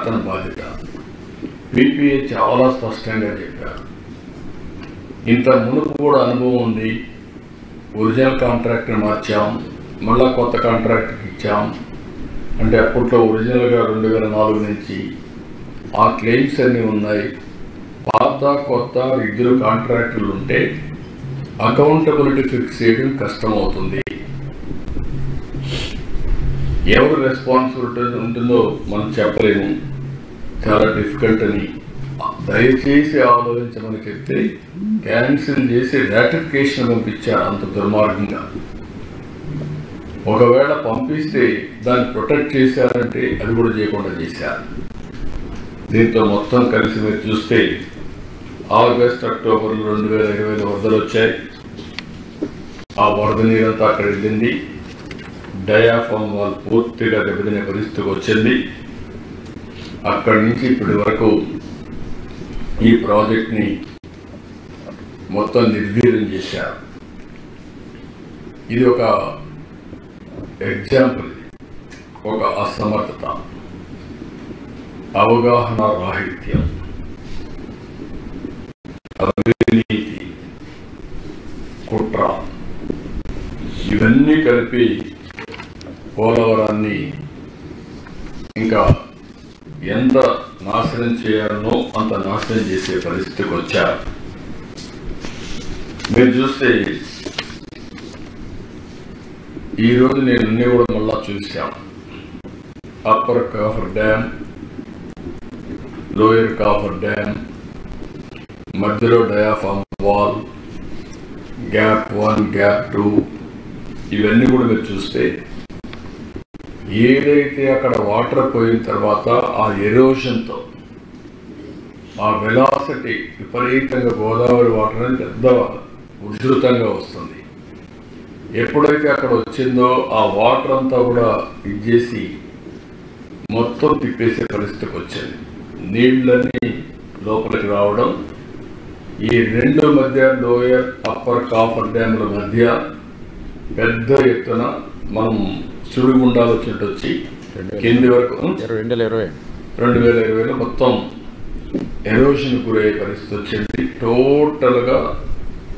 అతని బాధ్యత. పీపీఏ చాలా స్పష్టంగా చెప్పారు. ఇంత మునుపు కూడా అనుభవం ఉంది. ఒరిజినల్ కాంట్రాక్ట్ని మార్చాం, మళ్ళా కొత్త కాంట్రాక్ట్కి ఇచ్చాం. అంటే అప్పట్లో ఒరిజినల్గా 2004 నుంచి ఆ క్లెయిమ్స్ అన్నీ ఉన్నాయి. పాత కొత్త ఇద్దరు కాంట్రాక్టులు ఉంటే అకౌంటబిలిటీ ఫిక్స్ చేయడం కష్టమవుతుంది. ఎవరు రెస్పాన్సిబిలిటీ ఉంటుందో మనం చెప్పలేము, చాలా డిఫికల్ట్ అని దయచేసి ఆలోచించమని చెప్తే క్యాన్సిల్ చేసి రాటిఫికేషన్ పంపించారు. అంత దుర్మార్గంగా ఒకవేళ పంపిస్తే దాన్ని ప్రొటెక్ట్ చేశారంటే అది కూడా చేయకుండా చేశారు. దీంతో మొత్తం కలిసి మీరు చూస్తే ఆగస్ట్ అక్టోబర్ 2020 వరదలు వచ్చాయి. ఆ వరద నీరంతా అక్కడ వెళ్ళింది. డయాఫామ్ వాల్ పూర్తిగా దెబ్బతినే పరిస్థితికి వచ్చింది. అక్కడి నుంచి ఇప్పటి వరకు ఈ ప్రాజెక్ట్ని మొత్తం నిర్వీర్యం చేశారు. ఇది ఒక ఎగ్జాంపుల్, ఒక అసమర్థత, అవగాహన రాహిత్యం, అవినీతి, కుట్ర ఇవన్నీ కలిపి పోలవరాన్ని ఇంకా ఎంత నాశనం చేయాలనో అంత నాశనం చేసే పరిస్థితికి వచ్చారు. మీరు చూస్తే ఈరోజు నేను అన్ని కూడా మళ్ళా చూశాను. Upper coffer dam, lower coffer dam, మధ్యలో డయాఫామ్ వాల్, గ్యాప్ 1, గ్యాప్ 2 ఇవన్నీ కూడా మీరు చూస్తే ఏదైతే అక్కడ వాటర్ పోయిన తర్వాత ఆ ఎరోషన్తో ఆ వెలాసిటీ విపరీతంగా గోదావరి వాటర్ అని పెద్ద ఉధృతంగా వస్తుంది. ఎప్పుడైతే అక్కడ వచ్చిందో ఆ వాటర్ అంతా కూడా ఇచ్చేసి మొత్తం తిప్పేసే పరిస్థితికి వచ్చింది. నీళ్ళన్నీ లోపలికి రావడం, ఈ రెండు మధ్య లోయర్ అప్పర్ కాఫర్ డ్యామ్ల మధ్య పెద్ద ఎత్తున మనం సుడిగుండాలు వచ్చినట్టు వచ్చి కింది వరకు 2020లో మొత్తం ఎరోషన్ గురయ్యే పరిస్థితి వచ్చింది. టోటల్గా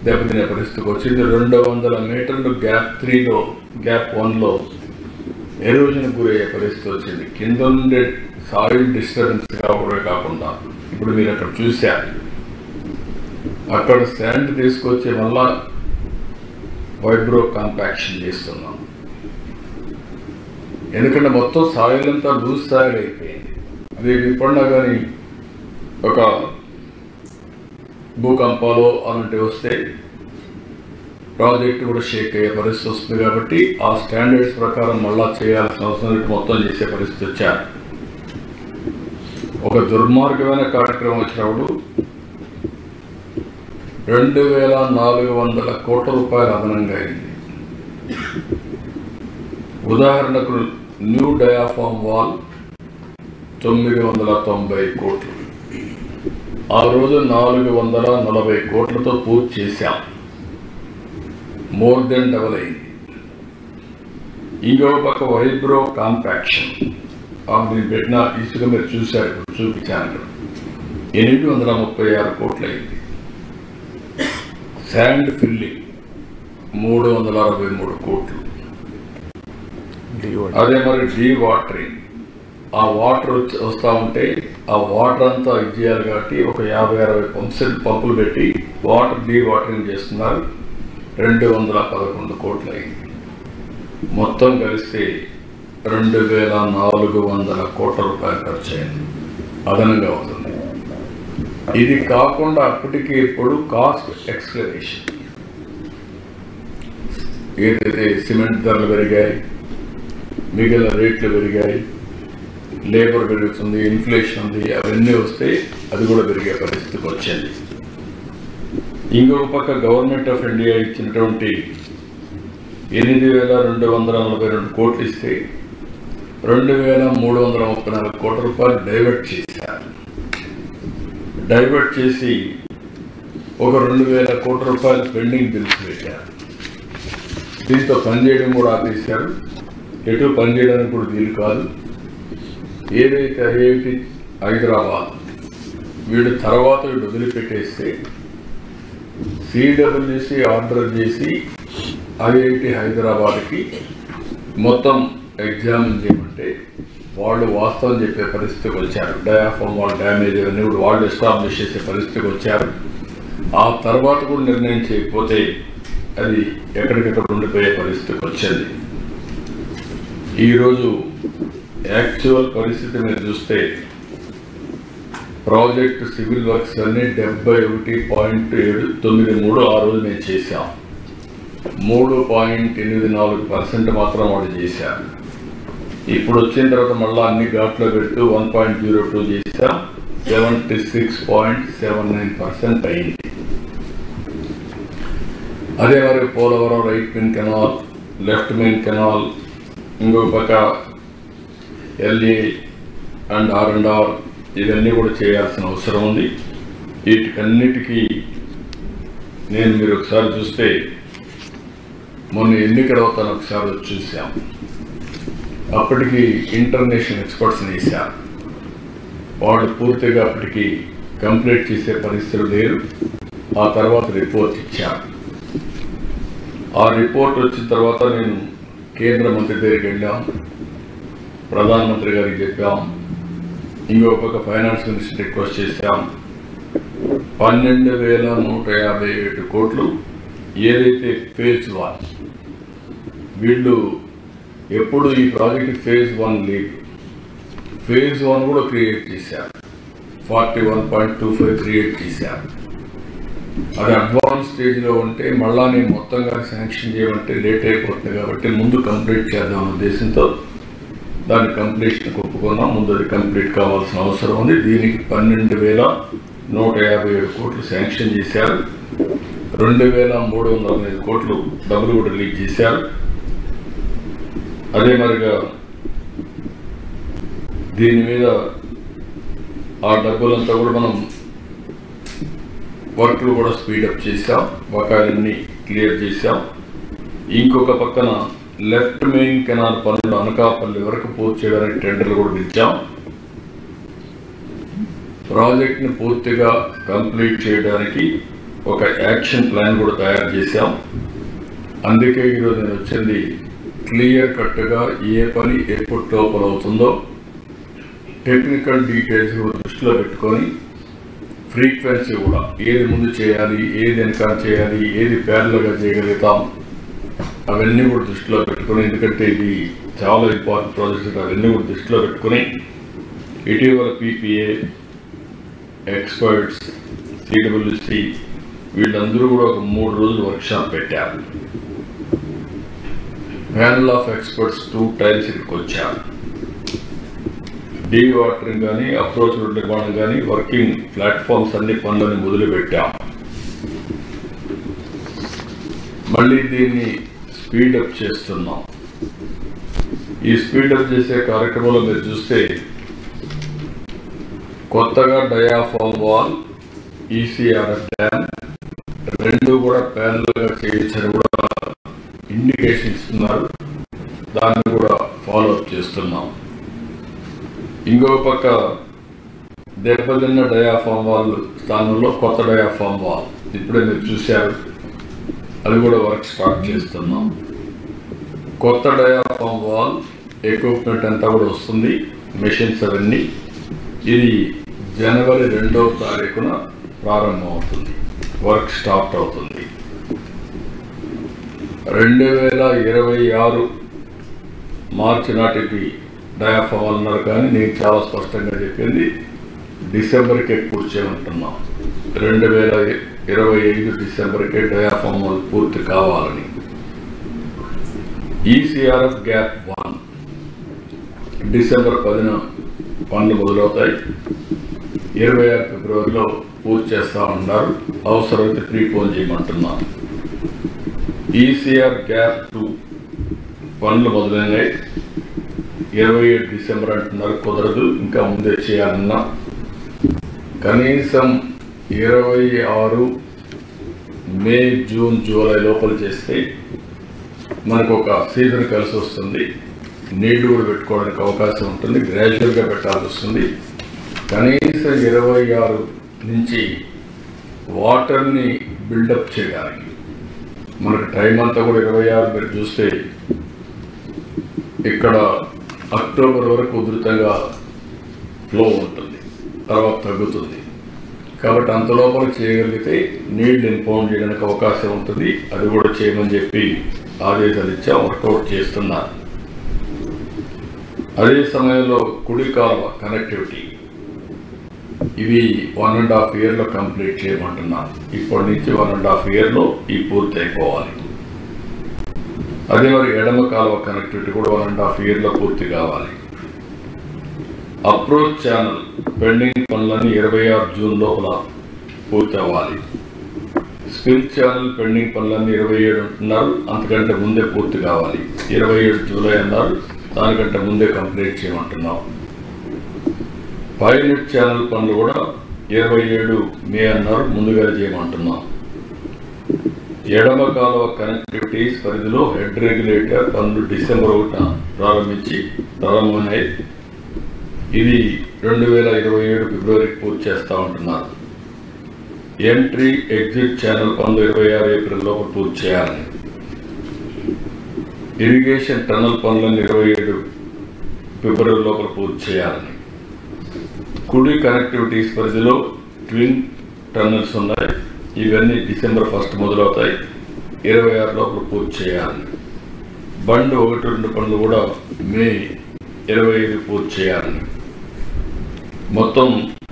దెబ్బతినే పరిస్థితికి వచ్చింది. 200 మీటర్లు గ్యాప్ 3లో, గ్యాప్ 1లో ఎరోషన్ గురయ్యే పరిస్థితి వచ్చింది. కింద ఉండే సాయిల్ డిస్టర్బెన్స్ కాకుండా ఇప్పుడు మీరు అక్కడ చూశారు, అక్కడ శాండ్ తీసుకొచ్చి మళ్ళా వైబ్రో కాంపాక్షన్ చేస్తున్నాం. ఎందుకంటే మొత్తం సాయిల్ అంతా లూజ్ సాయిల్ అయిపోయింది. అది ఇప్పుడున్నా కానీ ఒక భూకంపాలు అలాంటివి వస్తే ప్రాజెక్ట్ కూడా షేక్ అయ్యే పరిస్థితి వస్తుంది. కాబట్టి ఆ స్టాండర్డ్స్ ప్రకారం మళ్ళా చేయాల్సిన అవసరం మొత్తం చేసే పరిస్థితి వచ్చారు. ఒక దుర్మార్గమైన కార్యక్రమం వచ్చినప్పుడు 2400 కోట్ల రూపాయలు అదనంగా అయింది. ఉదాహరణకు న్యూ డయాఫామ్ వాల్ 990 కోట్లు, ఆ రోజు 440 కోట్లతో పూర్తి చేశాం. మోర్ దెన్ డబల్ అయింది. ఇంకో పక్క వైబ్రో కాంపాక్షన్ నేను పెట్టిన ఇసుక మీరు చూశారు, చూపించాను, 836 కోట్లు అయింది. శాండ్ ఫిల్లింగ్ 363 కోట్లు. అదే మరి డీ వాటరింగ్, ఆ వాటర్ వస్తూ ఉంటే ఆ వాటర్ అంతా ఇచ్చేయాలి కాబట్టి ఒక 50-60 పంపులు పెట్టి వాటర్ డీ వాటరింగ్ చేస్తున్నారు. 211 కోట్లు అయింది. మొత్తం కలిస్తే 2400 కోట్ల రూపాయలు ఖర్చు అయింది, అదనంగా అవుతుంది. ఇది కాకుండా అప్పటికి ఇప్పుడు కాస్ట్ ఎక్స్కలేషన్, ఏదైతే సిమెంట్ ధరలు పెరిగాయి, మిగిలిన రేట్లు పెరిగాయి, లేబర్ పెరుగుతుంది, ఇన్ఫ్లేషన్ ఉంది, అవన్నీ వస్తే అది కూడా పెరిగే పరిస్థితికి వచ్చింది. ఇంకొక పక్క గవర్నమెంట్ ఆఫ్ ఇండియా ఇచ్చినటువంటి 8242 కోట్లు ఇస్తే 2334 కోట్ల రూపాయలు డైవర్ట్ చేశారు. డైవర్ట్ చేసి ఒక 2000 కోట్ల రూపాయలు పెండింగ్ బిల్స్ పెట్టారు. దీంతో పనిచేయడం కూడా ఆపేశారు. ఎటు పనిచేయడానికి కూడా వీలు కాదు. ఏదైతే ఐఐటి హైదరాబాద్ వీళ్ళు తర్వాత వీళ్ళు వదిలిపెట్టేస్తే సిడబ్ల్యూసి ఆర్డర్ చేసి ఐఐటి హైదరాబాద్కి మొత్తం ఎగ్జామిన్ చేయమంటే వాళ్ళు వాస్తవం చెప్పే పరిస్థితికి వచ్చారు. డయాఫామ్ వాల్ డ్యామేజ్ అవన్నీ కూడా వాళ్ళు ఎస్టాబ్లిష్ చేసే పరిస్థితికి వచ్చారు. ఆ తర్వాత కూడా నిర్ణయం చేయకపోతే అది ఎక్కడికెక్కడ ఉండిపోయే పరిస్థితికి వచ్చింది. ఈరోజు యాక్చువల్ పరిస్థితి మీరు చూస్తే ప్రాజెక్ట్ సివిల్ వర్క్స్ అన్ని 71.793 ఆ రోజు మేము చేశాం. 3.84% మాత్రం వాళ్ళు చేశారు. ఇప్పుడు వచ్చిన తర్వాత మళ్ళీ అన్ని ఘాట్లో పెడుతూ 1.02 చేశాం. 76.79% అయింది. అదే మరి Polavaram right main canal, left main canal, ఇంకొక పక్క ఎల్ఏ అండ్ R&R ఇవన్నీ కూడా చేయాల్సిన అవసరం ఉంది. వీటికన్నిటికీ మీరు ఒకసారి చూస్తే మొన్న ఎన్నికల అవుతాను ఒకసారి వచ్చి చూసాం. అప్పటికి ఇంటర్నేషనల్ ఎక్స్పర్ట్స్ని వేశారు. వాళ్ళు పూర్తిగా అప్పటికి కంప్లీట్ చేసే పరిస్థితులు లేరు. ఆ తర్వాత రిపోర్ట్ ఇచ్చారు. ఆ రిపోర్ట్ వచ్చిన తర్వాత నేను కేంద్ర మంత్రి దగ్గరికి వెళ్ళాం, ప్రధానమంత్రి గారికి చెప్పాం, ఇంకొక పక్క ఫైనాన్స్ మినిస్టర్ రిక్వెస్ట్ చేశాం. 12,157 కోట్లు ఏదైతే ఫేజ్ 1 వీళ్ళు ఎప్పుడు ఈ ప్రాజెక్ట్ ఫేజ్ 1 లేదు, ఫేజ్ 1 కూడా క్రియేట్ చేశారు. 41.25 క్రియేట్ చేశారు. అది అడ్వాన్స్ స్టేజ్లో ఉంటే మళ్ళా నేను మొత్తంగా శాంక్షన్ చేయమంటే లేట్ అయిపోతుంది కాబట్టి ముందు కంప్లీట్ చేద్దాం ఉద్దేశంతో దాని కంప్లీషన్ ఒప్పుకున్నాం. ముందు అది కంప్లీట్ కావాల్సిన అవసరం ఉంది. దీనికి 12,157 కోట్లు శాంక్షన్ చేశారు. 2,305 కోట్లు డబ్బులు కూడా రిలీజ్ చేశారు. అదే మరిగా దీని మీద ఆ డబ్బులంతా కూడా మనం వర్క్లు కూడా స్పీడప్ చేశాం, బకాయిలన్నీ క్లియర్ చేశాం. ఇంకొక పక్కన లెఫ్ట్ మెయిన్ కెనాల్ పనులు అనకాపల్లి వరకు పూర్తి చేయడానికి టెండర్లు కూడా పిలిచాం. ప్రాజెక్ట్ని పూర్తిగా కంప్లీట్ చేయడానికి ఒక యాక్షన్ ప్లాన్ కూడా తయారు చేశాం. అందుకే ఈరోజు నేను వచ్చింది క్లియర్ కట్గా ఏ పని ఎప్పుడు లోపల అవుతుందో టెక్నికల్ డీటెయిల్స్ కూడా దృష్టిలో పెట్టుకొని ఫ్రీక్వెన్సీ కూడా ఏది ముందు చేయాలి, ఏది వెనక చేయాలి, ఏది ప్యారల్గా చేయగలుగుతాం అవన్నీ కూడా దృష్టిలో పెట్టుకుని, ఎందుకంటే ఇది చాలా ఇంపార్టెంట్ ప్రాజెక్ట్స్, అవన్నీ కూడా దృష్టిలో పెట్టుకుని ఇటీవల PPA ఎక్స్పర్ట్స్ సిడబ్ల్యూసి వీళ్ళందరూ కూడా ఒక 3 రోజులు వర్క్షాప్ పెట్టారు. ప్యానల్ ఆఫ్ ఎక్స్పర్ట్స్ 2 టైమ్స్ ఇక్కడికి వచ్చారు. డీ వాటరింగ్ కానీ, అప్రోచ్ రోడ్ నిర్మాణం కానీ, వర్కింగ్ ప్లాట్ఫామ్స్ అన్ని పనులను మొదలుపెట్టాం. మళ్ళీ దీన్ని స్పీడప్ చేస్తున్నాం. ఈ స్పీడప్ చేసే కార్యక్రమంలో మీరు చూస్తే కొత్తగా డయాఫామ్ వాల్, ECRF డ్యామ్ 2 కూడా ప్యానల్గా చేయొచ్చని కూడా ఇండికేషన్ ఇస్తున్నారు. దాన్ని కూడా ఫాలోఅప్ చేస్తున్నాం. ఇంకో పక్క దెబ్బతిన్న డయాఫామ్ వాల్ స్థానంలో కొత్త డయాఫామ్ వాల్ ఇప్పుడే మీరు చూశారు, అది కూడా వర్క్ స్టార్ట్ చేస్తున్నాం. కొత్త డయాఫామ్ వాల్ ఎక్విప్మెంట్ అంతా కూడా వస్తుంది, మెషిన్స్ అవన్నీ. ఇది జనవరి 2వ తారీఖున ప్రారంభం అవుతుంది, వర్క్ స్టార్ట్ అవుతుంది. 2026 మార్చి నాటికి డయాఫామ్ అన్నారు, కానీ నేను చాలా స్పష్టంగా చెప్పింది డిసెంబర్కే పూర్తి చేయమంటున్నాం. 2025 డిసెంబర్కే డయాఫామ్ పూర్తి కావాలని. ECRF గ్యాప్ 1 డిసెంబర్ 10న పనులు మొదలవుతాయి. 26 ఫిబ్రవరిలో పూర్తి చేస్తా ఉన్నారు. అవసరమైతే ప్రీపోన్ చేయమంటున్నాం. ECR గ్యాప్ 2 పనులు మొదలైనాయి. 27 డిసెంబర్ అంటున్నారు, కుదరదు, ఇంకా ముందే చేయాలన్నా. కనీసం 26 మే, జూన్, జూలై లోపల చేస్తే మనకు ఒక సీజన్ కలిసి వస్తుంది. నీళ్లు కూడా పెట్టుకోవడానికి అవకాశం ఉంటుంది. గ్రాడ్యువల్గా పెట్టాల్సి వస్తుంది. కనీసం 26 నుంచి వాటర్ని బిల్డప్ చేయడానికి మనకు టైం అంతా కూడా 26. మీరు చూస్తే ఇక్కడ అక్టోబర్ వరకు ఉధృతంగా ఫ్లో ఉంటుంది, తర్వాత తగ్గుతుంది. కాబట్టి అంత లోపల చేయగలిగితే నీళ్లు ఇంపౌండ్ చేయడానికి అవకాశం ఉంటుంది. అది కూడా చేయమని చెప్పి ఆదేశాలు ఇచ్చా, వర్కౌట్ చేస్తున్నారు. అదే సమయంలో కుడి కాలువ కనెక్టివిటీ ఇవి 1.5 yearలో కంప్లీట్ చేయమంటున్నాను. ఇప్పటి నుంచి 1.5 yearలో ఈ పూర్తి అయిపోవాలి. అదే మరి ఎడమ కాలువ కనెక్టివిటీ కూడా 1.5 yearలో పూర్తి కావాలి. అప్రోచ్ ఛానల్ పెండింగ్ పనులన్నీ 26 జూన్ లోపల పూర్తి అవ్వాలి. స్పిల్ ఛానల్ పెండింగ్ పనులన్నీ 27 అంటున్నారు, అంతకంటే ముందే పూర్తి కావాలి. 27 జూలై అన్నారు, దానికంటే ముందే కంప్లీట్ చేయమంటున్నాం. పైలట్ ఛానల్ పనులు కూడా 27 మే అన్నారు, ముందుగా చేయమంటున్నాం. ఎడమ కాలువ కనెక్టివిటీస్ పరిధిలో హెడ్ రెగ్యులేటర్ పనులు డిసెంబర్ 1 ప్రారంభమైనాయి. ఇది 2027 ఫిబ్రవరికి పూర్తి చేస్తూ ఉంటున్నారు. ఎంట్రీ ఎగ్జిట్ ఛానల్ పనులు 26 ఏప్రిల్ లోపల పూర్తి చేయాలని. ఇరిగేషన్ టన్నల్ పనులను 27 ఫిబ్రవరి లోపల పూర్తి చేయాలని. కుడి కనెక్టివిటీస్ పరిధిలో ట్విన్ టన్నల్స్ ఉన్నాయి, ఇవన్నీ డిసెంబర్ 1 మొదలవుతాయి, 26 లోపల పూర్తి చేయాలని. బండ్ 1-2 పనులు కూడా మే 25 పూర్తి చేయాలని. మొత్తం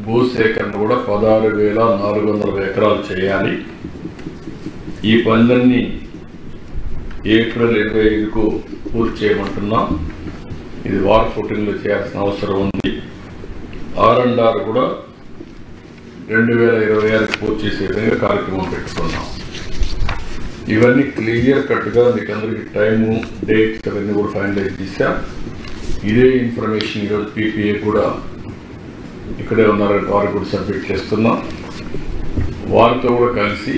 భూసేకరణ కూడా 16,400 ఎకరాలు చేయాలి. ఈ పనులన్నీ ఏప్రిల్ 25కు పూర్తి చేయమంటున్నాం. ఇది వార్ ఫుటింగ్లో చేయాల్సిన అవసరం ఉంది. R&R కూడా 2026 పూర్తి చేసే విధంగా కార్యక్రమం పెట్టుకున్నాం. ఇవన్నీ క్లియర్ కట్గా మీకు అందరికీ టైము, డేట్స్ అవన్నీ కూడా ఫైనలైజ్ చేశాం. ఇదే ఇన్ఫర్మేషన్ ఈరోజు PPA కూడా ఇక్కడే ఉన్నారని వారు కూడా సబ్మిట్ చేస్తున్నాం. వారితో కూడా కలిసి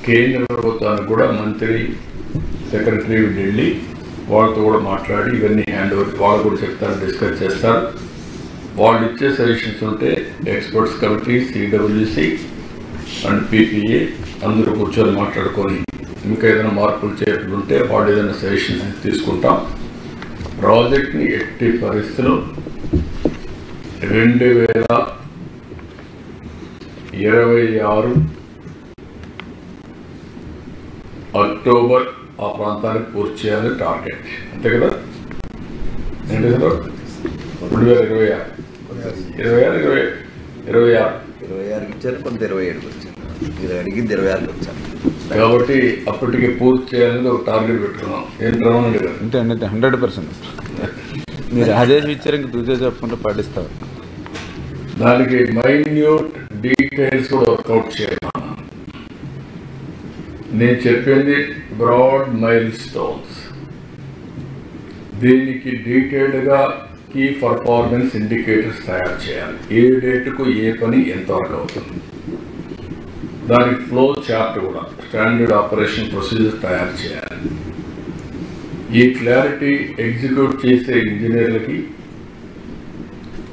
కేంద్ర ప్రభుత్వానికి కూడా మంత్రి సెక్రటరీ వెళ్ళి వాళ్ళతో కూడా మాట్లాడి ఇవన్నీ హ్యాండ్ ఓవర్ వాళ్ళు కూడా చెప్తారు, డిస్కస్ చేస్తారు. వాళ్ళు ఇచ్చే సజెషన్స్ ఉంటే experts committee, CWC and PPA అందరూ కూర్చొని మాట్లాడుకొని ఇంకా ఏదైనా మార్పులు చేర్పులు ఉంటే వాళ్ళు ఏదైనా సజెషన్స్ తీసుకుంటాం. ప్రాజెక్ట్ని ఎట్టి పరిస్థితుల్లో 2026 అక్టోబర్ ఆ ప్రాంతానికి పూర్తి చేయాలి టార్గెట్. అంతే కదా? ఏంటి సార్? 2026 ఇచ్చారు, కొంత 27కి వచ్చారు. మీరు అడిగింది 26కి వచ్చారు కాబట్టి అప్పటికి పూర్తి చేయాలని ఒక టార్గెట్ పెట్టుకున్నాం. ఏంటి అంటే 100% మీరు ఆదేశం ఇచ్చారు, ఇంక దూజే చెప్పుకుంటూ పాటిస్తారు. దానికి మైన్యూట్ డీటెయిల్స్ కూడా వర్కౌట్ చేయాలి. నేను చెప్పింది బ్రాడ్ మైల్ స్టోన్స్. దీనికి డీటెయిల్డ్గా కీ పర్ఫార్మెన్స్ ఇండికేటర్స్ తయారు చేయాలి. ఏ డేట్కు ఏ పని ఎంతవరకు అవుతుంది, దానికి ఫ్లో చార్ట్ కూడా స్టాండర్డ్ ఆపరేషన్ ప్రొసీజర్ తయారు చేయాలి. ఈ క్లారిటీ ఎగ్జిక్యూట్ చేసే ఇంజనీర్లకి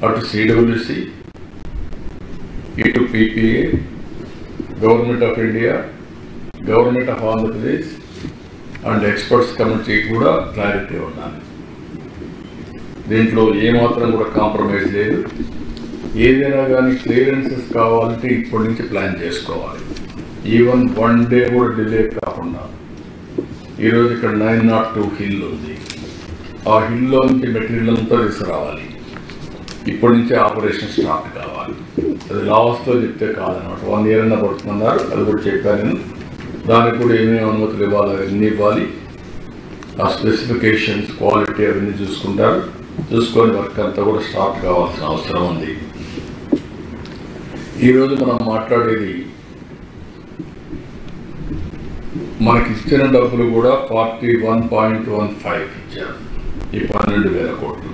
అటు CWC, ఇటు PPA, government of India, government of Andhra Pradesh and experts committee కూడా క్లారిటీ ఉండాలి. దీంట్లో ఏమాత్రం కూడా కాంప్రమైజ్ లేదు. ఏదైనా కానీ క్లియరెన్సెస్ కావాలంటే ఇప్పటి నుంచి ప్లాన్ చేసుకోవాలి. ఈవెన్ 1 డే కూడా డిలే కాకుండా. ఈరోజు ఇక్కడ 902 హిల్ ఉంది. ఆ హిల్లో నుంచి మెటీరియల్ అంతా తీసుకురావాలి. ఇప్పటి నుంచే ఆపరేషన్ స్టార్ట్ కావాలి. అది లాస్ట్లో చెప్తే కాదనమాట. 1 year అన్నా పడుతున్నారు, అది కూడా చెప్పాను నేను. దానికి కూడా ఏమేమి అనుమతులు ఇవ్వాలి అవన్నీ ఇవ్వాలి. ఆ స్పెసిఫికేషన్స్, క్వాలిటీ అవన్నీ చూసుకుంటారు. చూసుకొని వర్క్ అంతా కూడా స్టార్ట్ కావాల్సిన అవసరం ఉంది. ఈరోజు మనం మాట్లాడేది మనకి ఇచ్చిన డబ్బులు కూడా 41.15 ఇచ్చారు. ఈ 12,000 కోట్లు.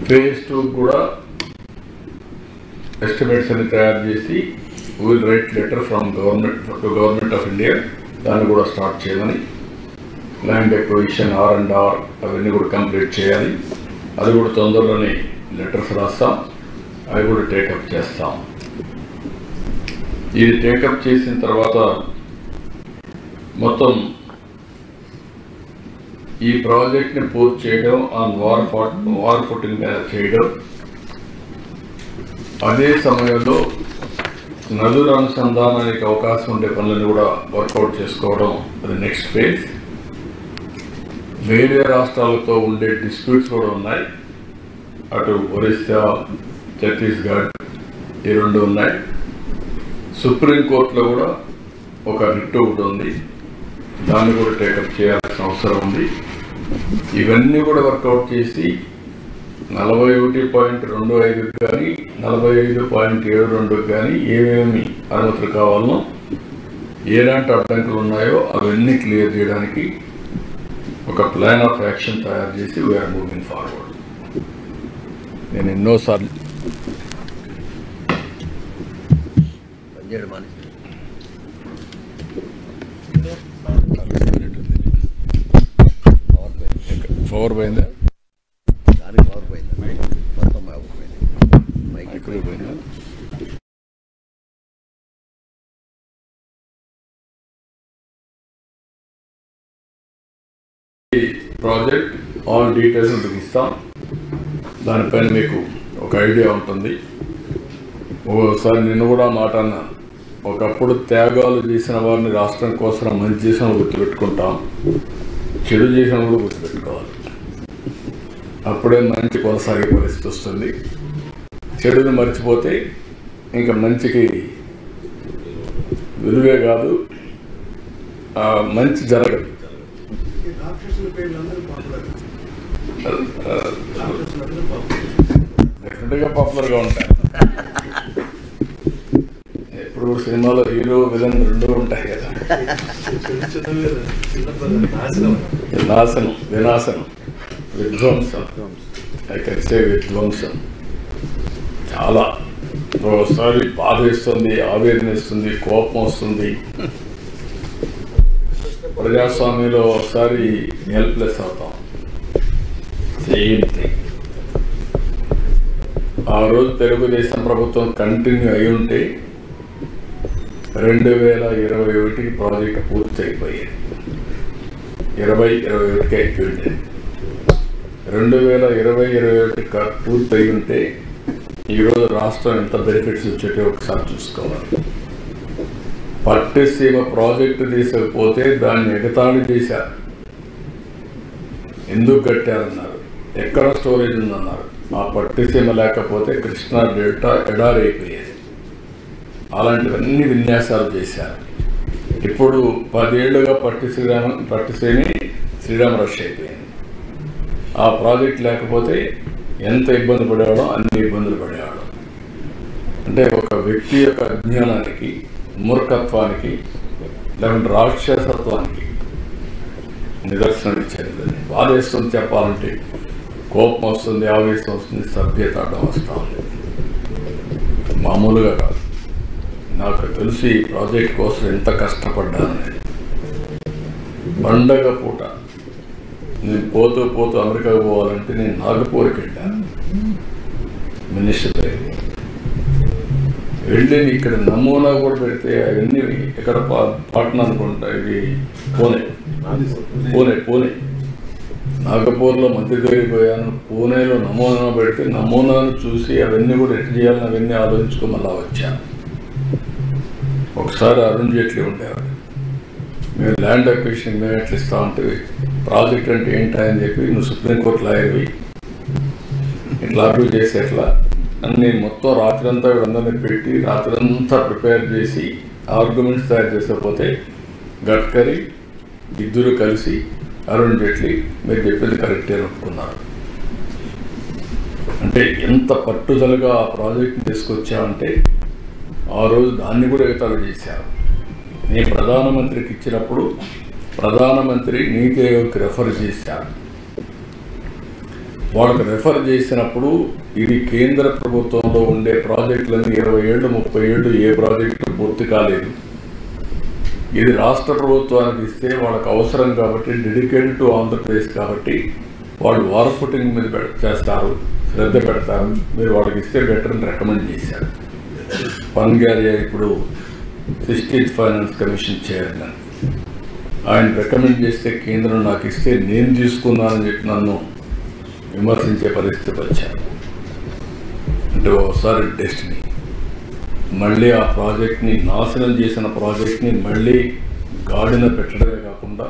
phase 2 కూడా ఎస్టిమేట్స్ అన్ని తయారు చేసి will write letter from government of India, దాన్ని కూడా స్టార్ట్ చేయమని ల్యాండ్ ఎక్విజిషన్ R&R అవన్నీ కూడా కంప్లీట్ చేయాలి. అది కూడా తొందరలోనే లెటర్స్ రాస్తాం, అవి కూడా టేకప్ చేస్తాం. ఇది టేకప్ చేసిన తర్వాత మొత్తం ఈ ప్రాజెక్ట్ని పూర్తి చేయడం ఆన్ వార్ ఫుటింగ్ మీద చేయడం, అదే సమయంలో నదుల అనుసంధానానికి అవకాశం ఉండే పనులను కూడా వర్కౌట్ చేసుకోవడం అది నెక్స్ట్ ఫేజ్. వేరే రాష్ట్రాలతో ఉండే డిస్ప్యూట్స్ కూడా ఉన్నాయి. అటు ఒరిస్సా, ఛత్తీస్గఢ్ ఈ రెండు ఉన్నాయి. సుప్రీంకోర్టులో కూడా ఒక రిట్ ఒకటి ఉంది, దాన్ని కూడా టేకప్ చేయాల్సిన అవసరం ఉంది. ఇవన్నీ కూడా వర్కౌట్ చేసి 41.25 కానీ 45.72 కానీ ఏమేమి అనుమతులు కావాలనో, ఎలాంటి అడ్డంకులు ఉన్నాయో అవన్నీ క్లియర్ చేయడానికి ఒక ప్లాన్ ఆఫ్ యాక్షన్ తయారు చేసి వీఆర్ మూవింగ్ ఫార్వర్డ్. నేను ఎన్నోసార్లు పవర్ పోయిందా, దానికి పవర్ పోయిందా, మొత్తం మైక్ పోయిందా? ప్రాజెక్ట్ ఆల్ డీటెయిల్స్ మీకు ఇస్తాం. దానిపైన మీకు ఒక ఐడియా ఉంటుంది. ఓసారి నిన్ను కూడా మాట అన్నాను, ఒకప్పుడు త్యాగాలు చేసిన వారిని రాష్ట్రం కోసం మంచి చేసిన గుర్తుపెట్టుకుంటాం, చెడు చేసిన కూడా గుర్తుపెట్టుకోవాలి. అప్పుడే మంచి కొనసాగే పరిస్థితి వస్తుంది. చెడుని మర్చిపోతే ఇంకా మంచికి విలువే కాదు, మంచి జరగదు. డెఫినెట్గా పాపులర్గా ఉంటాయి. ఎప్పుడు సినిమాలో హీరో విలన్ రెండు ఉంటాయి కదా. నాశనం, వినాశనం, విధ్వంసం, కలిసే విధ్వంసం చాలా ఒకసారి బాధ వేస్తుంది, ఆవేదన ఇస్తుంది, కోపం వస్తుంది. ప్రజాస్వామ్యంలో ఒకసారి హెల్ప్లెస్ అవుతాం. Same thing. ఆ రోజు తెలుగుదేశం ప్రభుత్వం కంటిన్యూ అయి ఉంటే 2021 ప్రాజెక్ట్ పూర్తి అయిపోయేది. 2021 అయిపోయింది. 2021 పూర్తి అయి ఉంటే ఈరోజు రాష్ట్రం ఎంత బెనిఫిట్స్ వచ్చేటో ఒకసారి చూసుకోవాలి. పట్టిసీమ ప్రాజెక్టు తీసుకపోతే దాన్ని ఎగతాళి చేశారు. ఎందుకు కట్టారన్నారు, ఎక్కడ స్టోరేజ్ ఉందన్నారు. ఆ పట్టిసీమ లేకపోతే కృష్ణా డెల్టా ఎడారి అయిపోయేది. అలాంటివన్నీ విన్యాసాలు చేశారు. ఇప్పుడు 10 ఏళ్లుగా పట్టిసీమ శ్రీరామ రష్ అయిపోయింది. ఆ ప్రాజెక్ట్ లేకపోతే ఎంత ఇబ్బంది పడేవాడో అన్ని ఇబ్బందులు పడేవాడు. అంటే ఒక వ్యక్తి యొక్క అజ్ఞానానికి, మూర్ఖత్వానికి, లేకుంటే రాక్షసత్వానికి నిదర్శనం ఇచ్చేది. బాధ వేస్తుంది చెప్పాలంటే, కోపం వస్తుంది, ఆవేశం వస్తుంది, సభ్యత అడ్డం వస్తూ ఉంది. మామూలుగా కాదు. నాకు తెలిసి ఈ ప్రాజెక్ట్ కోసం ఎంత కష్టపడ్డాననేది. పండగ పూట నేను పోతూ అమెరికాకు పోవాలంటే నేను నాగపూర్కి వెళ్ళాను. మినిస్టర్ దగ్గర వెళ్ళి ఇక్కడ నమూనా కూడా పెడితే అవన్నీ ఇక్కడ పాట్నా అనుకుంటా, ఇది పూణే నాగపూర్లో మంత్రి దగ్గరికి పోయాను. పూణేలో నమూనా పెడితే నమూనాను చూసి అవన్నీ కూడా ఎట్లా చేయాలని అవన్నీ ఆలోచించుకో మళ్ళా వచ్చాను. ఒకసారి అరుణ్ జైట్లీ ఉండేవాడు, మేము ల్యాండ్ అక్విజిషన్ మేము ఎట్లా ఇస్తా ఉంటే ప్రాజెక్ట్ అంటే ఏంటని చెప్పి, నువ్వు సుప్రీంకోర్టు లాయర్వి, ఇట్లా అర్గ్యూ చేసి ఎట్లా అన్ని మొత్తం రాత్రంతా వీళ్ళందరినీ పెట్టి రాత్రంతా ప్రిపేర్ చేసి ఆర్గ్యుమెంట్స్ తయారు చేసకపోతే గడ్కరీ ఇద్దరు కలిసి అరుణ్ జైట్లీ మీరు చెప్పింది కరెక్టే ఒప్పుకున్నారు. అంటే ఎంత పట్టుదలగా ఆ ప్రాజెక్ట్ని తీసుకొచ్చామంటే ఆ రోజు దాన్ని కూడా ఎగతాళి చేశారు. నేను ప్రధానమంత్రికి ఇచ్చినప్పుడు ప్రధానమంత్రి నీతి ఆయోగ్కి రెఫర్ చేశారు. వాళ్ళకి రెఫర్ చేసినప్పుడు ఇది కేంద్ర ప్రభుత్వంలో ఉండే ప్రాజెక్టులన్నీ 20 ఏళ్ళు 30 ఏళ్ళు ఏ ప్రాజెక్టు పూర్తి కాలేదు. ఇది రాష్ట్ర ప్రభుత్వానికి ఇస్తే వాళ్ళకి అవసరం కాబట్టి, డెడికేటెడ్ టు ఆంధ్రప్రదేశ్ కాబట్టి వాళ్ళు వార్ ఫుటింగ్ మీద చేస్తారు, శ్రద్ధ పెడతారు, మీరు వాళ్ళకి ఇస్తే బెటర్ అని రికమెండ్ చేశారు. పన్గారియా ఇప్పుడు 16th ఫైనాన్స్ కమిషన్ చైర్మన్. ఆయన రికమెండ్ చేస్తే కేంద్రం నాకు ఇస్తే నేను తీసుకున్నానని చెప్పి నన్ను విమర్శించే పరిస్థితికి వచ్చాను. అంటే ఒకసారి డెస్టినీ మళ్ళీ ఆ ప్రాజెక్ట్ని, నాశనం చేసిన ప్రాజెక్ట్ని మళ్ళీ గాడిన పెట్టడమే కాకుండా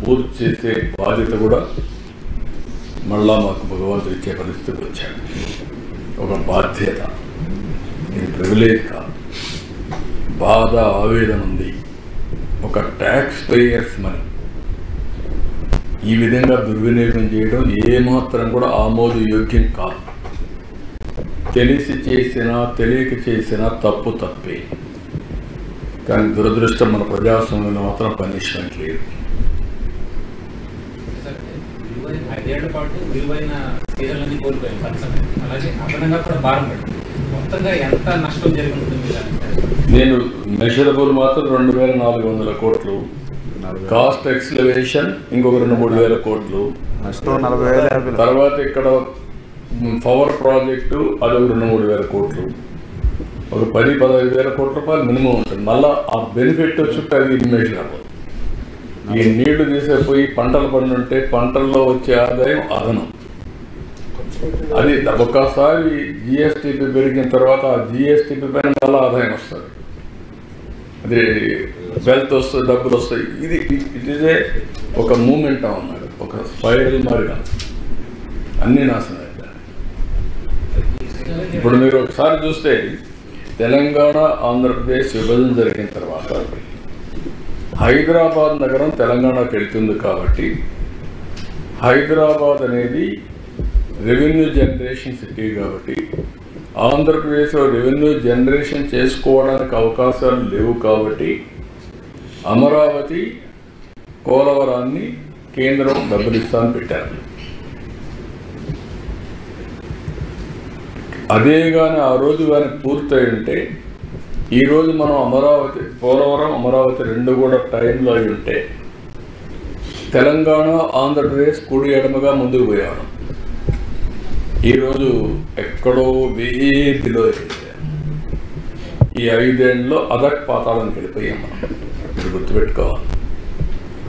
పూర్తి చేసే బాధ్యత కూడా మళ్ళా మాకు భగవంతుడు ఇచ్చే పరిస్థితికి వచ్చాడు. ఒక బాధ్యత, ఇది ప్రివిలేజ్ కాదు, బాధ, ఆవేదన ఉంది. ఒక ట్యాక్స్ పేయర్స్ మనీ ఈ విధంగా దుర్వినియోగం చేయడం ఏమాత్రం కూడా ఆమోదయోగ్యం కాదు. తెలిసి చేసినా తెలియక చేసినా తప్పు తప్పే. కానీ దురదృష్టం మన ప్రజాస్వామ్యంలో మాత్రం పనిష్మెంట్ లేదు. ఐదేళ్ల పాటు విలువైన చీరలన్నీ కోల్పోయాం, అలాగే అదనంగా కూడా భారం పడింది. మొత్తంగా ఎంత నష్టం జరుగుతుంది? నేను మెషరబుల్ మాత్రం 2,400 కోట్లు, కాస్ట్ ఎక్స్లవేషన్ ఇంకొక 2-3 వేల కోట్లు, తర్వాత ఇక్కడ పవర్ ప్రాజెక్టు అదొక 2-3 వేల కోట్లు, ఒక 10-15 వేల కోట్ల రూపాయలు మినిమం ఉంటుంది. మళ్ళీ ఆ బెనిఫిట్ వచ్చి అది ఇన్మెషరబుల్. ఈ నీళ్లు తీసేపోయి పంటలు పండుంటే పంటల్లో వచ్చే ఆదాయం అదనం. అది ఒక్కసారి జిఎస్టిపి పెరిగిన తర్వాత ఆ జిఎస్టిపి పైన మళ్ళీ ఆదాయం వస్తుంది, అది వెల్త్ వస్తుంది, డబ్బులు వస్తాయి. ఇదే ఒక మూమెంట్ అన్నాడు, ఒక స్పైరల్ మారిగా అన్నీ నాశనం అవుతాయి. ఇప్పుడు మీరు ఒకసారి చూస్తే తెలంగాణ ఆంధ్రప్రదేశ్ విభజన జరిగిన తర్వాత హైదరాబాద్ నగరం తెలంగాణకు వెళ్తుంది కాబట్టి హైదరాబాద్ అనేది రెవెన్యూ జనరేషన్ సిటీ కాబట్టి ఆంధ్రప్రదేశ్లో రెవెన్యూ జనరేషన్ చేసుకోవడానికి అవకాశాలు లేవు కాబట్టి అమరావతి, పోలవరాన్ని కేంద్రం డబ్బులు ఇస్తామని పెట్టారు. అదే కానీ ఆ రోజు కానీ పూర్తయి ఉంటే ఈరోజు మనం అమరావతి, పోలవరం, అమరావతి రెండు కూడా టైంలో అయి ఉంటే తెలంగాణ, ఆంధ్రప్రదేశ్ కుడి ఎడమగా ముందుకు పోయాడు. ఈరోజు ఎక్కడో బిలో ఈ 5 ఏళ్ళలో అదక్ పాతాళానికి వెళ్ళిపోయాం మనం. మీరు గుర్తుపెట్టుకోవాలి.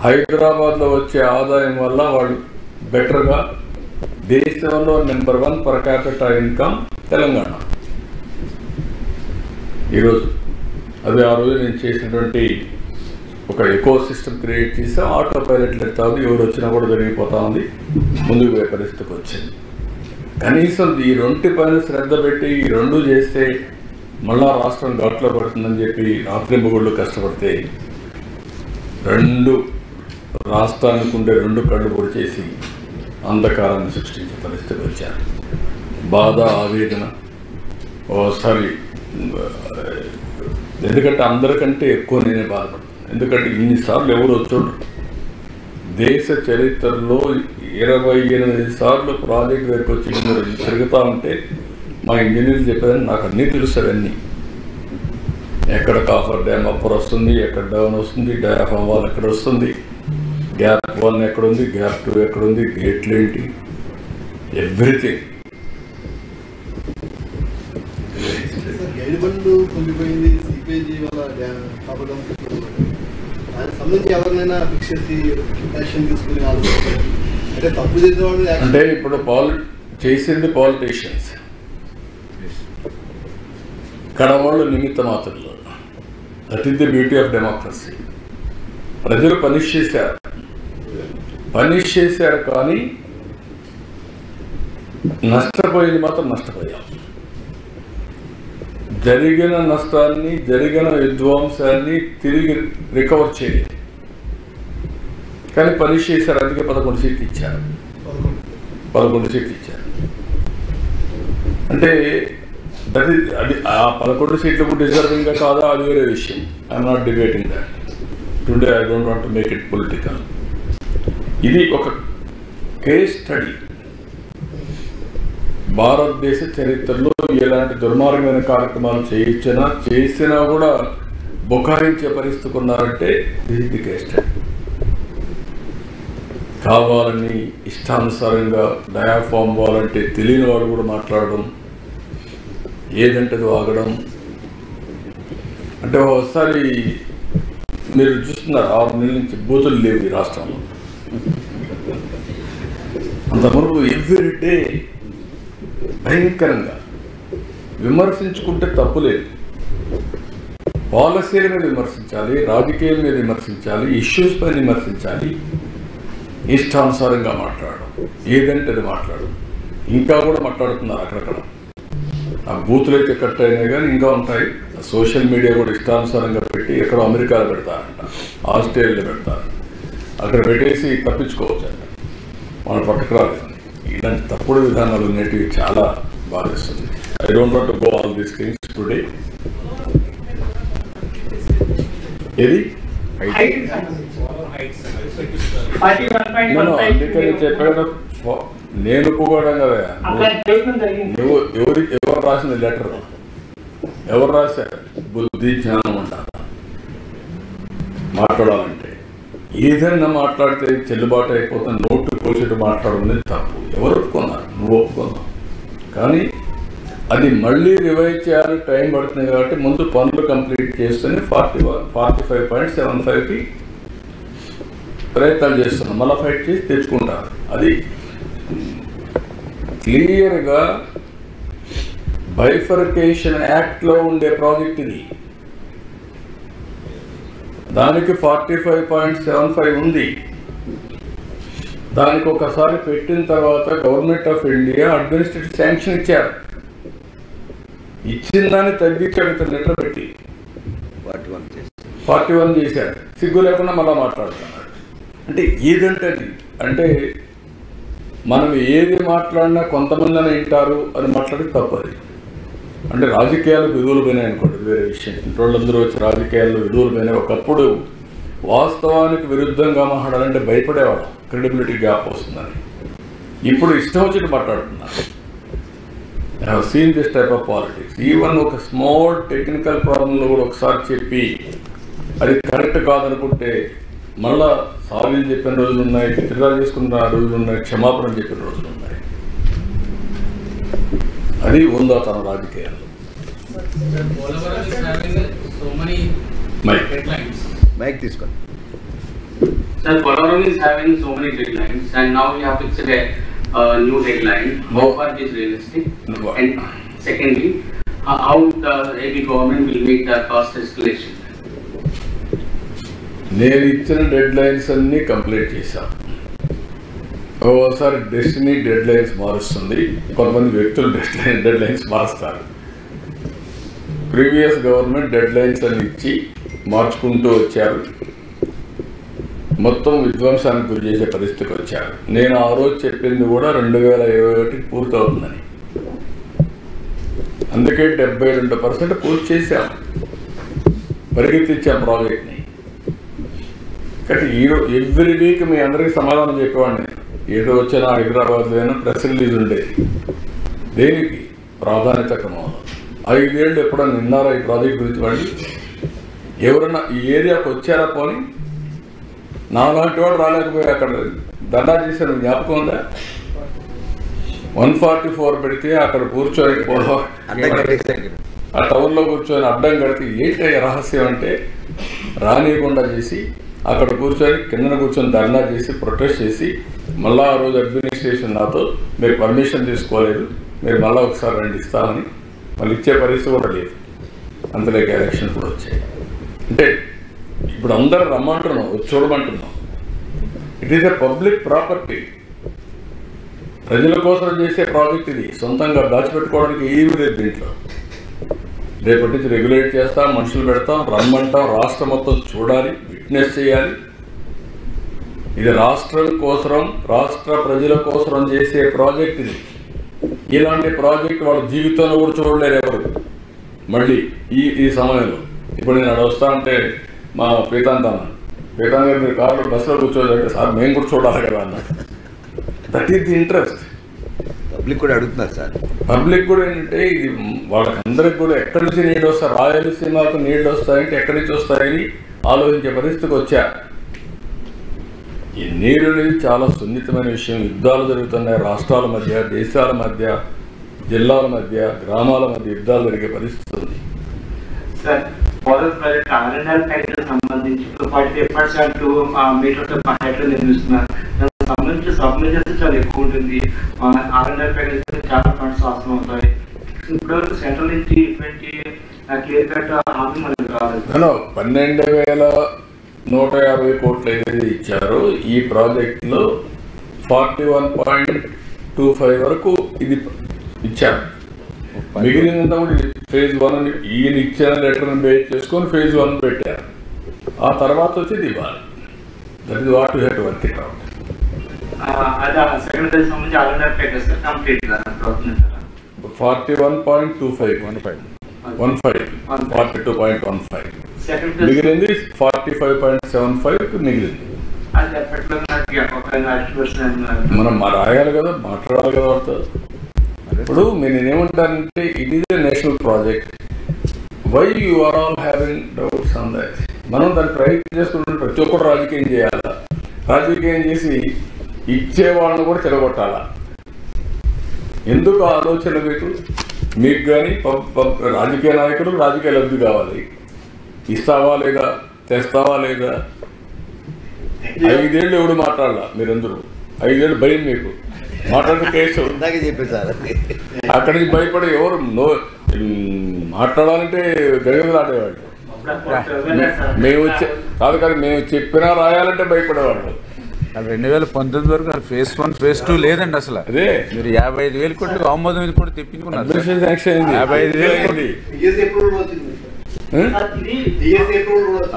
హైదరాబాద్లో వచ్చే ఆదాయం వల్ల వాళ్ళు బెటర్గా, దేశంలో number 1 per capital income Telangana ఈరోజు. అది ఆ రోజు నేను చేసినటువంటి ఒక ఎకో సిస్టమ్ క్రియేట్ చేసి ఆటో పైలట్లు ఎత్తా ఉంది, ఎవరు వచ్చినా కూడా జరిగిపోతా ఉంది, ముందుకు పోయే పరిస్థితికి వచ్చింది. కనీసం ఈ 2 పైన శ్రద్ధ పెట్టి ఈ 2 చేస్తే మళ్ళా రాష్ట్రం ఘాట్లో పడుతుందని చెప్పి రాత్రి మొగుళ్ళు కష్టపడితే 2 రాష్ట్రానికి ఉండే 2 కళ్ళు పొడి చేసి అంధకారాన్ని సృష్టించే పరిస్థితికి వచ్చారు. బాధ, ఆవేదన ఓసారి. ఎందుకంటే అందరికంటే ఎక్కువ నేనే బాధపడతాను. ఎందుకంటే ఇన్నిసార్లు ఎవరు వచ్చాడు. దేశ చరిత్రలో 28 సార్లు ప్రాజెక్ట్ దగ్గరికి వచ్చి మీరు తిరుగుతూ ఉంటే మా ఇంజనీర్లు చెప్పేదని నాకు అన్నీ తెలుసు. అవన్నీ ఎక్కడ కాఫర్ డ్యామ్ అప్పర్ వస్తుంది, ఎక్కడ డౌన్ వస్తుంది, డయాఫామ్ వాల్ ఎక్కడ వస్తుంది, గ్యాప్ 1 ఎక్కడుంది, గ్యాప్ 2 ఎక్కడుంది, గేట్లు ఏంటి, ఎవ్రీథింగ్. అంటే ఇప్పుడు చేసింది పాలిటీషియన్స్, కడవాళ్ళు నిమిత్త మాత్రలు. That is the beauty of democracy. ప్రజలు పనిష్ చేశారు కానీ నష్టపోయింది మాత్రం నష్టపోయాం. జరిగిన నష్టాన్ని, జరిగిన విధ్వంసాన్ని తిరిగి రికవర్ చేయలేదు కానీ పనిష్ చేశారు. అందుకే 11 సీట్లు ఇచ్చారు. 11 సీట్లు ఇచ్చారు. అంటే అది ఆ 11 సీట్లకు డిజర్వింగ్గా కాదా అది వేరే విషయం. I'm not debating that today. I don't want to make it political. ఇది ఒక కేస్ స్టడీ. భారతదేశ చరిత్రలో ఎలాంటి దుర్మార్గమైన కార్యక్రమాలు చేసినా కూడా బుకాయించే పరిస్థితికి ఉన్నారంటే ఇది కేస్ట్. కావాలని ఇష్టానుసారంగా డయాఫామ్ వాలంటే తెలియని వాడు కూడా మాట్లాడడం, ఏదంటే వాగడం. అంటే ఒకసారి మీరు చూస్తున్నారు 6 నెలల నుంచి బూతులు లేవు ఈ రాష్ట్రంలో. అంతవరకు ఎవ్రీడే భయంకరంగా విమర్శించుకుంటే తప్పులేదు. పాలసీల మీద విమర్శించాలి, రాజకీయాల మీద విమర్శించాలి, ఇష్యూస్ పైన విమర్శించాలి. ఇష్టానుసారంగా మాట్లాడడం, ఏదంటే అది మాట్లాడడం. ఇంకా కూడా మాట్లాడుతున్నారు అక్కడక్కడ. ఆ బూతులు అయితే కట్ అయినాయి కానీ ఇంకా ఉంటాయి. సోషల్ మీడియా కూడా ఇష్టానుసారంగా పెట్టి ఎక్కడో అమెరికాలో పెడతారంట, ఆస్ట్రేలియాలో పెడతారు. అక్కడ పెట్టేసి తప్పించుకోవచ్చంట, వాళ్ళు పట్టుకురాలేదని. ఇలాంటి తప్పుడు విధానాలు ఉన్నటివి చాలా బాధిస్తుంది. I don't want to go all these things today. ఏది అందుకని చెప్పాను, నేను ఒప్పుకోవడం కదా. నువ్వు ఎవరు రాసింది లెటర్? ఎవరు రాశారు? బుద్ధి జ్ఞానం అంటారు. మాట్లాడాలంటే ఏదైనా మాట్లాడితే చెల్లుబాటు అయిపోతుంది. నోటు కోసేట్టు మాట్లాడడం తప్పు. ఎవరు ఒప్పుకున్నారు? నువ్వు ఒప్పుకున్నావు. కానీ అది మళ్ళీ రివైజ్ చేయాలని టైం పడుతుంది కాబట్టి ముందు పనులు కంప్లీట్ చేస్తేనే 45.75కి ప్రయత్నాలు చేస్తున్నాం. మళ్ళీ ఫైట్ చేసి తెచ్చుకుంటారు. అది క్లియర్గా బైఫర్కేషన్ యాక్ట్లో ఉండే ప్రాజెక్ట్ ఇది. దానికి 45.75 ఉంది. దానికి ఒకసారి పెట్టిన తర్వాత government of India administrative sanction ఇచ్చారు. ఇచ్చిన దాన్ని తగ్గించాడు ఇతను లెటర్ పెట్టి 41 చేశాడు. సిగ్గు లేకుండా మళ్ళీ మాట్లాడుతున్నాడు. అంటే ఏదంటే అది అంటే మనం ఏది మాట్లాడినా కొంతమంది అని వింటారు అని మాట్లాడి తప్పది. అంటే రాజకీయాలకు విలువలు పోయినాయి అనుకోండి, వేరే విషయం. ఇంట్లోళ్ళందరూ వచ్చి రాజకీయాల్లో విలువలు పోయినాయి. ఒకప్పుడు వాస్తవానికి విరుద్ధంగా మాట్లాడాలంటే భయపడేవాడు, క్రెడిబిలిటీ గ్యాప్ వస్తుందని. ఇప్పుడు ఇష్టం వచ్చినట్టు మాట్లాడుతున్నారు. I have seen this type of politics. Even ఒక స్మాల్ టెక్నికల్ ప్రాబ్లంలో కూడా ఒకసారి చెప్పి అది కరెక్ట్ కాదనుకుంటే మళ్ళా సారీ చెప్పిన రోజులు ఉన్నాయి, విత్డ్రా చేసుకున్న రోజులు ఉన్నాయి, క్షమాపణ చెప్పిన రోజులు ఉన్నాయి. అది ఉందా తన రాజకీయాల్లో? మైక్ తీసుకోండి. Sir, Polavaram is having so many deadlines, and now we have fixed a new deadline. How far it is realistic? No. And secondly, how the AP government will meet the cost escalation? నేను ఇచ్చిన dead lines అన్నీ complete చేశాను. ఓసారి destiny dead lines మారుస్తుంది, కొంతమంది వ్యక్తులు dead lines మారుస్తారు. Previous government dead lines అని ఇచ్చి మార్చుకుంటూ వచ్చారు. మొత్తం విధ్వంసానికి గురి చేసే పరిస్థితికి వచ్చారు. నేను ఆ రోజు చెప్పింది కూడా 2021 పూర్తవుతుందని. అందుకే 72% పూర్తి చేశాం, పరిగెత్తించాం ప్రాజెక్ట్ని. కాబట్టి ఎవ్రీ వీక్ మీ అందరికీ సమాధానం చెప్పేవాడిని. ఏదో వచ్చినా హైదరాబాద్లో అయినా ప్రెస్ రిలీజ్ ఉండేది. దేనికి? ప్రాధాన్యత క్రమంలో. 5 ఏళ్ళు ఎప్పుడన్నా విన్నారా ఈ ప్రాజెక్ట్ గురించి? వాళ్ళు ఎవరన్నా ఈ ఏరియాకు వచ్చారా? పోనీ నాలాంటి వాడు రాలేకపోయి అక్కడ దండా చేశాను, జ్ఞాపకం ఉందా? 144 పెడితే అక్కడ కూర్చొని ఆ టౌన్లో కూర్చొని అడ్డం కడితే ఏంటి రహస్యం అంటే రానియకుండా చేసి అక్కడ కూర్చొని కిందన కూర్చొని ధర్నా చేసి ప్రొటెస్ట్ చేసి మళ్ళీ ఆ రోజు అడ్మినిస్ట్రేషన్ నాతో మీరు పర్మిషన్ తీసుకోలేదు, మీరు మళ్ళీ ఒకసారి రండి ఇస్తామని మళ్ళీ ఇచ్చే పరిస్థితి కూడా లేదు. అంతలోకి ఎలక్షన్ కూడా వచ్చాయి. అంటే ఇప్పుడు అందరూ రమ్మంటున్నాం, చూడమంటున్నాం. It is a public property, ప్రజల కోసం చేసే ప్రాజెక్ట్ ఇది. సొంతంగా దాచిపెట్టుకోవడానికి ఏమీ లేదు దీంట్లో. రేపటి నుంచి రెగ్యులేట్ చేస్తాం, మనుషులు పెడతాం, రమ్మంటాం, రాష్ట్రం మొత్తం చూడాలి, విట్నెస్ చేయాలి. ఇది రాష్ట్రం కోసం, రాష్ట్ర ప్రజల కోసం చేసే ప్రాజెక్ట్ ఇది. ఇలాంటి ప్రాజెక్ట్ వాళ్ళ జీవితంలో కూడా చూడలేరు ఎవరు. మళ్ళీ ఈ సమయంలో ఇప్పుడు నేను అక్కడ వస్తా అంటే మా పీతాంత్ గారు మీరు కార్లో బస్సులో కూర్చోదంటే సార్ మేము కూడా చూడాలి కదా అన్నాడు. That is the interest. Public కూడా అడుగుతున్నారు సార్. పబ్లిక్ కూడా ఏంటంటే ఇది వాళ్ళకందరికి కూడా ఎక్కడి నుంచి నీళ్ళు వస్తాయి, రాయలసీమకు నీళ్ళు వస్తాయంటే ఎక్కడి నుంచి వస్తాయని ఆలోచించే పరిస్థితికి వచ్చారు. ఈ నీరు అనేది చాలా సున్నితమైన విషయం. యుద్ధాలు జరుగుతున్నాయి రాష్ట్రాల మధ్య, దేశాల మధ్య, జిల్లాల మధ్య, గ్రామాల మధ్య యుద్ధాలు జరిగే పరిస్థితి ఉంది. Sir forest project RNR package సంబంధించి 45% మీటర్స్ హైట్ లో నిర్మిస్తున్నారు. దానికి సంబంధించి సబ్మిషన్స్ చాలా ఎక్కువ ఉంటుంది. ఆర్ఎన్ఆర్ ప్యాకేజ్ చాలా ఫండ్స్ అవసరం అవుతాయి. ఇప్పటివరకు సెంట్రల్ నుంచి ఇటువంటి క్లియర్ కట్ హామీ మనకు కావాలి. 12,150 కోట్లు ఏదైతే ఇచ్చారో ఈ ప్రాజెక్టులో 41.25 వరకు ఇది ఇచ్చారు. మిగిలినంతా కూడా ఫేజ్ 1 ఈయన ఇచ్చిన లెటర్ని బేస్ చేసుకొని ఫేజ్ 1 పెట్టారు. ఆ తర్వాత వచ్చేది ఇవ్వాలి. That is what you have to work it out. అది సెకండ్ ఫేజ్ సంబంధించి ఆర్ఎన్ఆర్ ప్యాకేజ్ కంప్లీట్ గా 41.25 42.15 సెకండ్ ఫేజ్ మిగిలింది 45.75 మిగిలింది. అది ఎప్పట్లో మనం రాయాలి కదా, మాట్లాడాలి కదా వార్త. ఇప్పుడు నేనేమంటానంటే it is a national project. Why you are all having doubts on that? మనం దాన్ని ప్రయత్నం చేసుకుంటే ప్రతి ఒక్కరు రాజకీయం చేయాలా, రాజకీయం చేసి ఇచ్చే వాళ్ళని కూడా చెడగొట్టాలా? ఎందుకు ఆలోచన మీకు కానీ రాజకీయ నాయకులు రాజకీయ లబ్ధి కావాలి. ఇస్తావా లేదా, తెస్తావా లేదా? 5 ఏళ్ళు ఎవడు మాట్లాడాల? మీరందరూ 5 ఏళ్ళు భయం మీకు మాట్లాడిన కేసు ఇందాకే చెప్పారు సార్. అక్కడి నుంచి భయపడి ఎవరు మాట్లాడాలంటే గడిగలాడేవాళ్ళు. మేము చెప్పినా రాయాలంటే భయపడేవాళ్ళు. 2019 వరకు ఫేజ్ 1 ఫేజ్ 2 లేదండి అసలు. అదే మీరు 55,000 కోట్లు ఆమోదం ఇది కూడా తెప్పించుకున్నారు. 55,000 కోట్లు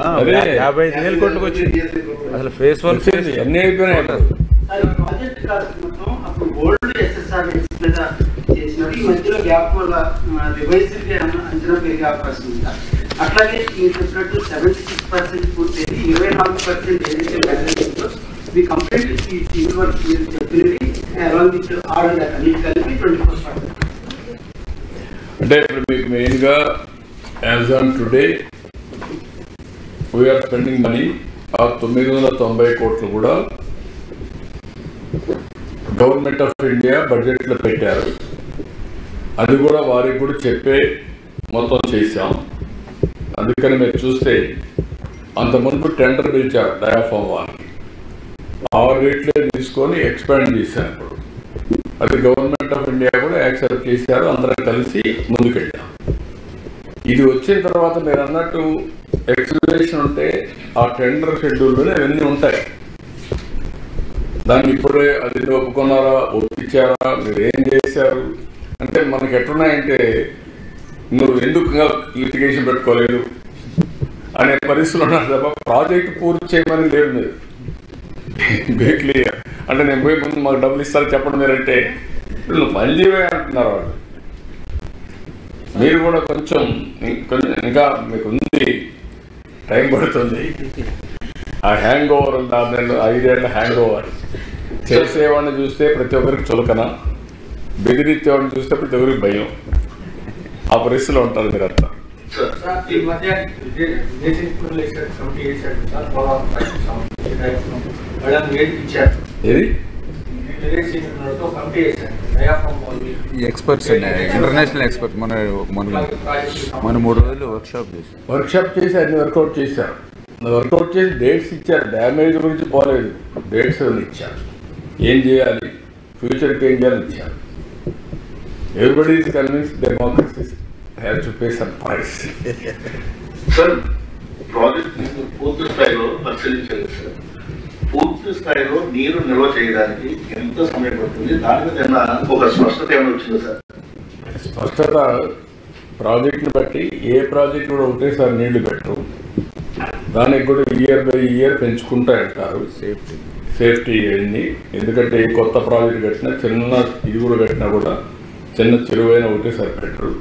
55,000 కోట్లకు వచ్చింది అసలు ఫేజ్ 1 వచ్చేసి అన్నీ అయిపోయినాయి. ప్రాజెక్ట్ కాదు మొత్తం అప్పుడు ఓల్డ్ ఎస్ఎస్ఆర్ మీద చేసినారు. ఈ మధ్యలో గ్యాప్ వల్ల రివైజ్ అంచనా పెరిగే అవకాశం ఉందా? అట్లాగే మీరు చెప్పినట్టు 76% పూర్తయింది. 24% ఏదైతే బ్యాలెన్స్ ఉందో మీ కంప్లీట్ ఈ సివిల్ వర్క్ మీరు చెప్పినది అరౌండ్ ఆర్డర్ అన్ని కలిపి 24%. అంటే ఇప్పుడు మీకు మెయిన్గా as on today we are spending money. ఆ 990 కోట్లు కూడా గవర్నమెంట్ ఆఫ్ ఇండియా బడ్జెట్లో పెట్టారు. అది కూడా వారికి కూడా చెప్పే మొత్తం చేశాం. అందుకని మీరు చూస్తే అంతకుముందు టెండర్ పిలిచారు డయాఫామ్ వారికి, ఆ రేట్లే తీసుకొని ఎక్స్పాండ్ చేశారు. ఇప్పుడు అది గవర్నమెంట్ ఆఫ్ ఇండియా కూడా యాక్సెప్ట్ చేశారు. అందరం కలిసి ముందుకెళ్ళాం. ఇది వచ్చిన తర్వాత మీరు అన్నట్టు ఎక్స్ప్లెనేషన్ ఉంటే ఆ టెండర్ షెడ్యూల్లోనే అవన్నీ ఉంటాయి. దాన్ని ఇప్పుడే అది ఒప్పుకున్నారా, ఒప్పించారా, మీరు ఏం చేశారు అంటే మనకి ఎట్లున్నాయంటే నువ్వు ఎందుకు లిటిగేషన్ పెట్టుకోలేదు అనే పరిస్థితులు ఉన్నారు తప్ప ప్రాజెక్ట్ పూర్తి చేయమని లేదు. మీరు క్లియర్ అంటే నేను పోయి ముందు మాకు డబ్బులు ఇస్తారు చెప్పడం మీరంటే నువ్వు పని చేయవే అంటున్నారు వాళ్ళు. మీరు కూడా కొంచెం ఇంకా మీకు ఉంది, టైం పడుతుంది. ఆ హ్యాంగ్ ఓవర్ 5 ఏళ్ళ హ్యాంగ్ ఓవర్. చేసేవాడిని చూస్తే ప్రతి ఒక్కరికి చులకన, బెదిరించేవాడిని చూస్తే ప్రతి ఒక్కరికి భయం. ఆ పరిస్థితిలో ఉంటారు మీరు అంతా. ఈ మధ్య ఏది ఎక్స్పర్ట్స్ ఇంటర్నేషనల్ ఎక్స్పర్ట్స్ మన 3 రోజులు వర్క్షాప్ చేసి అన్ని వర్కౌట్ చేశారు. వర్కౌట్ చేసి డేట్స్ ఇచ్చారు. డ్యామేజ్ గురించి పోలేదు, డేట్స్ ఇచ్చారు. ఏం చేయాలి, ఫ్యూచర్కి ఏం చేయాలి ఇచ్చారు. Everybody is convince democracy has to pay some price. Sir project పూర్తి స్థాయిలో పరిశీలించండి సార్. పూర్తి స్థాయిలో నీరు నిల్వ చేయడానికి ఎంత సమయం పడుతుంది? దాని మీద ఒక స్పష్టత ఏమైనా వచ్చింది సార్? స్పష్టత ప్రాజెక్టుని బట్టి ఏ ప్రాజెక్ట్ కూడా ఒకటేసారి నీళ్లు పెట్టరు. దానికి కూడా ఇయర్ బై ఇయర్ పెంచుకుంటూ వెళ్తారు. సేఫ్టీ అయింది. ఎందుకంటే ఏ కొత్త ప్రాజెక్ట్ కట్టినా చిన్న ఇది కూడా కట్టినా కూడా చిన్న చెరువైన ఒకటేసారి పెట్టరు.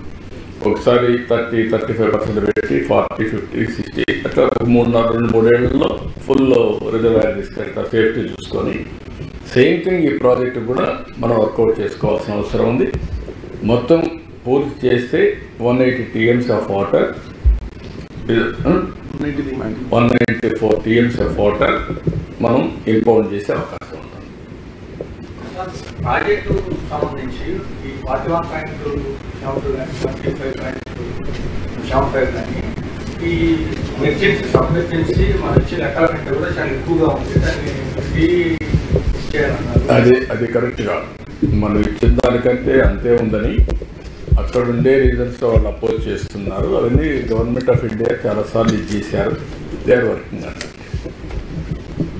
ఒకసారి 30-35% పెట్టి 40-50-60 అట్లా 3-4-3 ఏళ్లలో ఫుల్ రిజర్వాయర్ తీసుకెళ్తారు సేఫ్టీ చూసుకొని. సేమ్ థింగ్ ఈ ప్రాజెక్టు కూడా మనం వర్కౌట్ చేసుకోవాల్సిన అవసరం ఉంది. మొత్తం పూర్తి చేస్తే 180 TMs of water, 194 TMs of water మనం ఇంపౌండ్ చేసే అవకాశం ఉంటుంది. ప్రాజెక్టు సంబంధించి ఈ 41.2 కానీ 25.75 కానీ ఈ ఎమర్జెన్సీ సబ్మెర్జెన్సీ మన ఇచ్చే లెక్కల కంటే కూడా చాలా ఎక్కువగా ఉంది. దాన్ని చేయాలన్నారు. అది కరెక్ట్ కాదు. మనం ఇచ్చిన దానికంటే అంతే ఉందని అక్కడ ఉండే రీజన్స్ వాళ్ళు అపోజ్ చేస్తున్నారు. అవన్నీ గవర్నమెంట్ ఆఫ్ ఇండియా చాలాసార్లు ఇచ్చేసారు. దే ఆర్ వర్కింగ్ అన్నట్టు.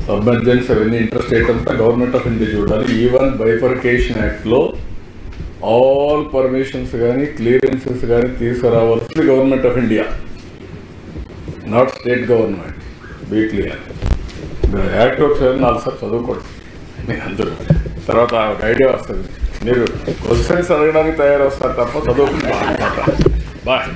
సబ్మెర్జెన్స్ అవన్నీ ఇంట్రెస్ట్ రేట్ అంతా గవర్నమెంట్ ఆఫ్ ఇండియా చూడాలి. ఈవెన్ బైఫర్కేషన్ యాక్ట్లో ఆల్ పర్మిషన్స్ కానీ క్లియరెన్సెస్ కానీ తీసుకురావాల్సింది government of India, not state government. Be clear. Act ఒకసారి 4 సార్లు చదువుకోండి మీరు అందరూ. తర్వాత ఒక ఐడియా వస్తుంది. మీరు క్వశ్చన్స్ అడగడానికి తయారవుస్తారు తప్ప చదువుకుంటారు. బాయ్.